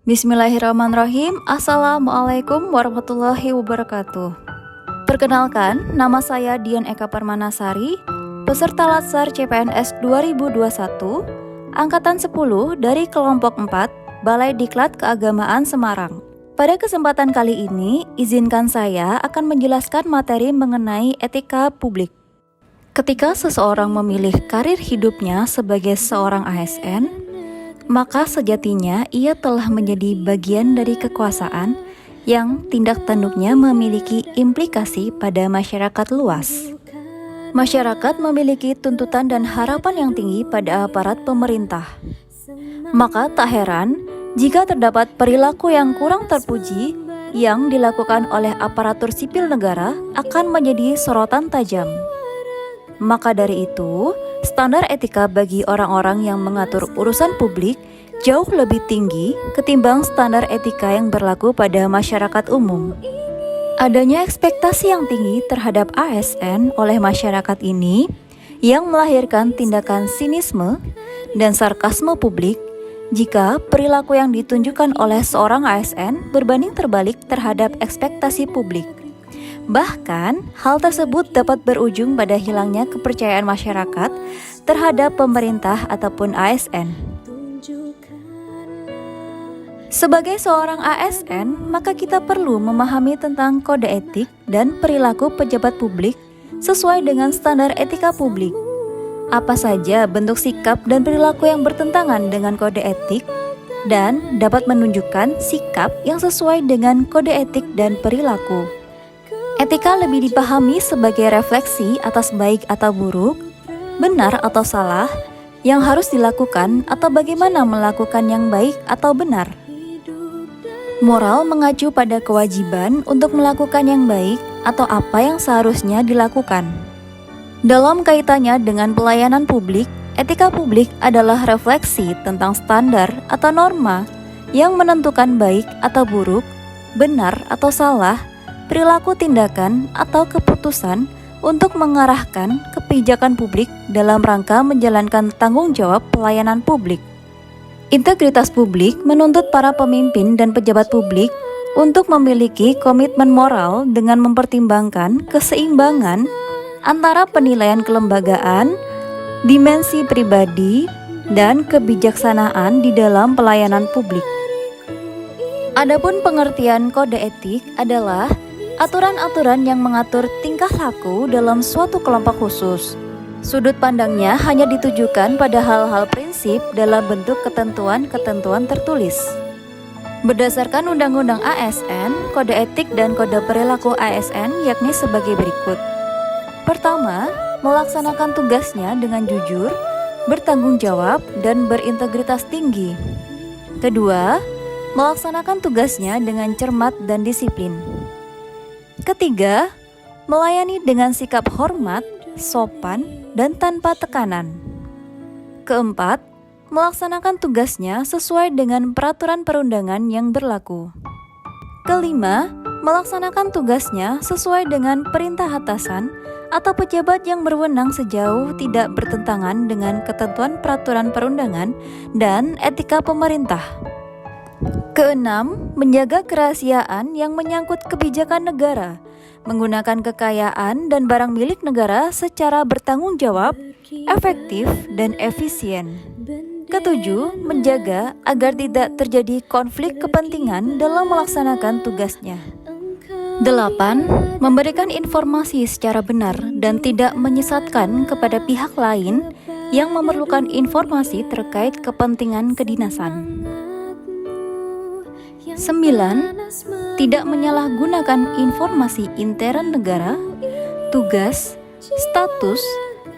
Bismillahirrahmanirrahim. Assalamualaikum warahmatullahi wabarakatuh. Perkenalkan, nama saya Dian Eka Permanasari, peserta Latsar CPNS 2021, Angkatan 10 dari kelompok 4, Balai Diklat Keagamaan Semarang. Pada kesempatan kali ini, izinkan saya akan menjelaskan materi mengenai etika publik. Ketika seseorang memilih karir hidupnya sebagai seorang ASN, maka sejatinya ia telah menjadi bagian dari kekuasaan yang tindak tanduknya memiliki implikasi pada masyarakat luas. Masyarakat memiliki tuntutan dan harapan yang tinggi pada aparat pemerintah. Maka tak heran jika terdapat perilaku yang kurang terpuji yang dilakukan oleh aparatur sipil negara akan menjadi sorotan tajam. Maka dari itu, standar etika bagi orang-orang yang mengatur urusan publik jauh lebih tinggi ketimbang standar etika yang berlaku pada masyarakat umum. Adanya ekspektasi yang tinggi terhadap ASN oleh masyarakat ini yang melahirkan tindakan sinisme dan sarkasme publik jika perilaku yang ditunjukkan oleh seorang ASN berbanding terbalik terhadap ekspektasi publik. Bahkan, hal tersebut dapat berujung pada hilangnya kepercayaan masyarakat terhadap pemerintah ataupun ASN. Sebagai seorang ASN, maka kita perlu memahami tentang kode etik dan perilaku pejabat publik sesuai dengan standar etika publik. Apa saja bentuk sikap dan perilaku yang bertentangan dengan kode etik dan dapat menunjukkan sikap yang sesuai dengan kode etik dan perilaku. Etika lebih dipahami sebagai refleksi atas baik atau buruk, benar atau salah, yang harus dilakukan atau bagaimana melakukan yang baik atau benar. Moral mengacu pada kewajiban untuk melakukan yang baik atau apa yang seharusnya dilakukan. Dalam kaitannya dengan pelayanan publik, etika publik adalah refleksi tentang standar atau norma yang menentukan baik atau buruk, benar atau salah, perilaku tindakan atau keputusan untuk mengarahkan kebijakan publik dalam rangka menjalankan tanggung jawab pelayanan publik. Integritas publik menuntut para pemimpin dan pejabat publik untuk memiliki komitmen moral dengan mempertimbangkan keseimbangan antara penilaian kelembagaan, dimensi pribadi, dan kebijaksanaan di dalam pelayanan publik. Adapun pengertian kode etik adalah aturan-aturan yang mengatur tingkah laku dalam suatu kelompok khusus. Sudut pandangnya hanya ditujukan pada hal-hal prinsip dalam bentuk ketentuan-ketentuan tertulis. Berdasarkan Undang-Undang ASN, kode etik dan kode perilaku ASN yakni sebagai berikut. Pertama, melaksanakan tugasnya dengan jujur, bertanggung jawab, dan berintegritas tinggi. Kedua, melaksanakan tugasnya dengan cermat dan disiplin. Ketiga, melayani dengan sikap hormat, sopan, dan tanpa tekanan. Keempat, melaksanakan tugasnya sesuai dengan peraturan perundangan yang berlaku. Kelima, melaksanakan tugasnya sesuai dengan perintah atasan atau pejabat yang berwenang sejauh tidak bertentangan dengan ketentuan peraturan perundangan dan etika pemerintah. Keenam, menjaga kerahasiaan yang menyangkut kebijakan negara, menggunakan kekayaan dan barang milik negara secara bertanggung jawab, efektif, dan efisien. Ketujuh, menjaga agar tidak terjadi konflik kepentingan dalam melaksanakan tugasnya. 8. Memberikan informasi secara benar dan tidak menyesatkan kepada pihak lain yang memerlukan informasi terkait kepentingan kedinasan. 9. Tidak menyalahgunakan informasi intern negara, tugas, status,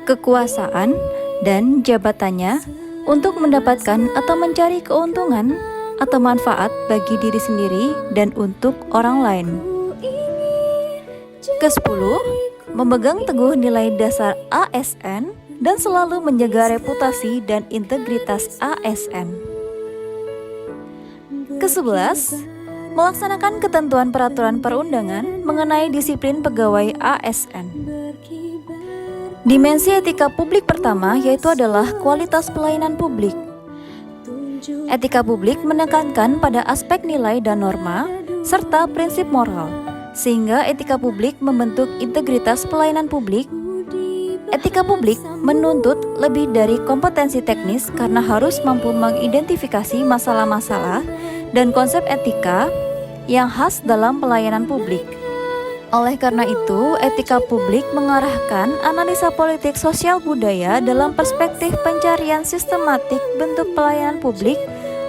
kekuasaan, dan jabatannya untuk mendapatkan atau mencari keuntungan atau manfaat bagi diri sendiri dan untuk orang lain. Ke-10. Memegang teguh nilai dasar ASN dan selalu menjaga reputasi dan integritas ASN. Ke-11, melaksanakan ketentuan peraturan perundangan mengenai disiplin pegawai ASN. Dimensi etika publik pertama yaitu adalah kualitas pelayanan publik. Etika publik menekankan pada aspek nilai dan norma, serta prinsip moral, sehingga etika publik membentuk integritas pelayanan publik. Etika publik menuntut lebih dari kompetensi teknis karena harus mampu mengidentifikasi masalah-masalah dan konsep etika yang khas dalam pelayanan publik. Oleh karena itu, etika publik mengarahkan analisa politik sosial budaya dalam perspektif pencarian sistematik bentuk pelayanan publik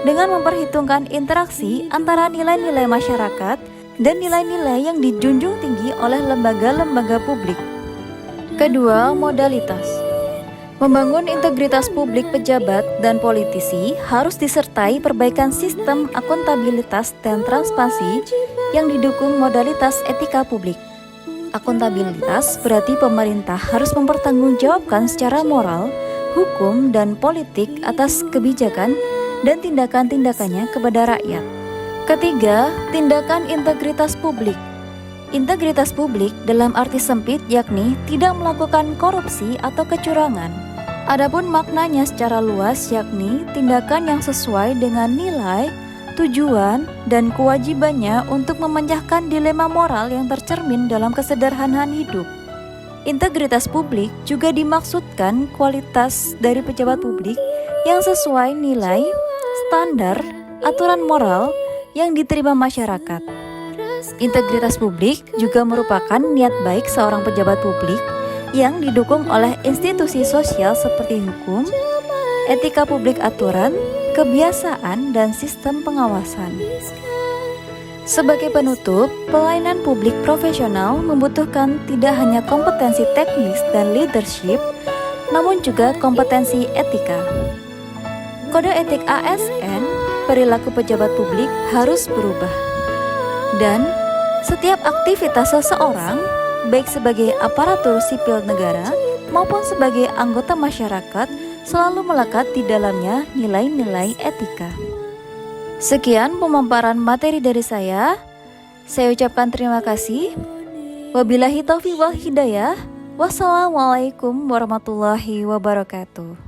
dengan memperhitungkan interaksi antara nilai-nilai masyarakat dan nilai-nilai yang dijunjung tinggi oleh lembaga-lembaga publik. Kedua, modalitas. Membangun integritas publik pejabat dan politisi harus disertai perbaikan sistem akuntabilitas dan transparansi yang didukung modalitas etika publik. Akuntabilitas berarti pemerintah harus mempertanggungjawabkan secara moral, hukum, dan politik atas kebijakan dan tindakan-tindakannya kepada rakyat. Ketiga, tindakan integritas publik. Integritas publik dalam arti sempit yakni tidak melakukan korupsi atau kecurangan. Adapun maknanya secara luas yakni tindakan yang sesuai dengan nilai, tujuan, dan kewajibannya untuk memecahkan dilema moral yang tercermin dalam kesederhanaan hidup. Integritas publik juga dimaksudkan kualitas dari pejabat publik yang sesuai nilai, standar, aturan moral yang diterima masyarakat. Integritas publik juga merupakan niat baik seorang pejabat publik yang didukung oleh institusi sosial seperti hukum, etika publik aturan, kebiasaan, dan sistem pengawasan. Sebagai penutup, pelayanan publik profesional membutuhkan tidak hanya kompetensi teknis dan leadership, namun juga kompetensi etika. Kode etik ASN, perilaku pejabat publik harus berubah. Dan setiap aktivitas seseorang, baik sebagai aparatur sipil negara maupun sebagai anggota masyarakat, selalu melekat di dalamnya nilai-nilai etika. Sekian pemaparan materi dari saya. Saya ucapkan terima kasih. Wabillahi taufiq wal hidayah. Wassalamualaikum warahmatullahi wabarakatuh.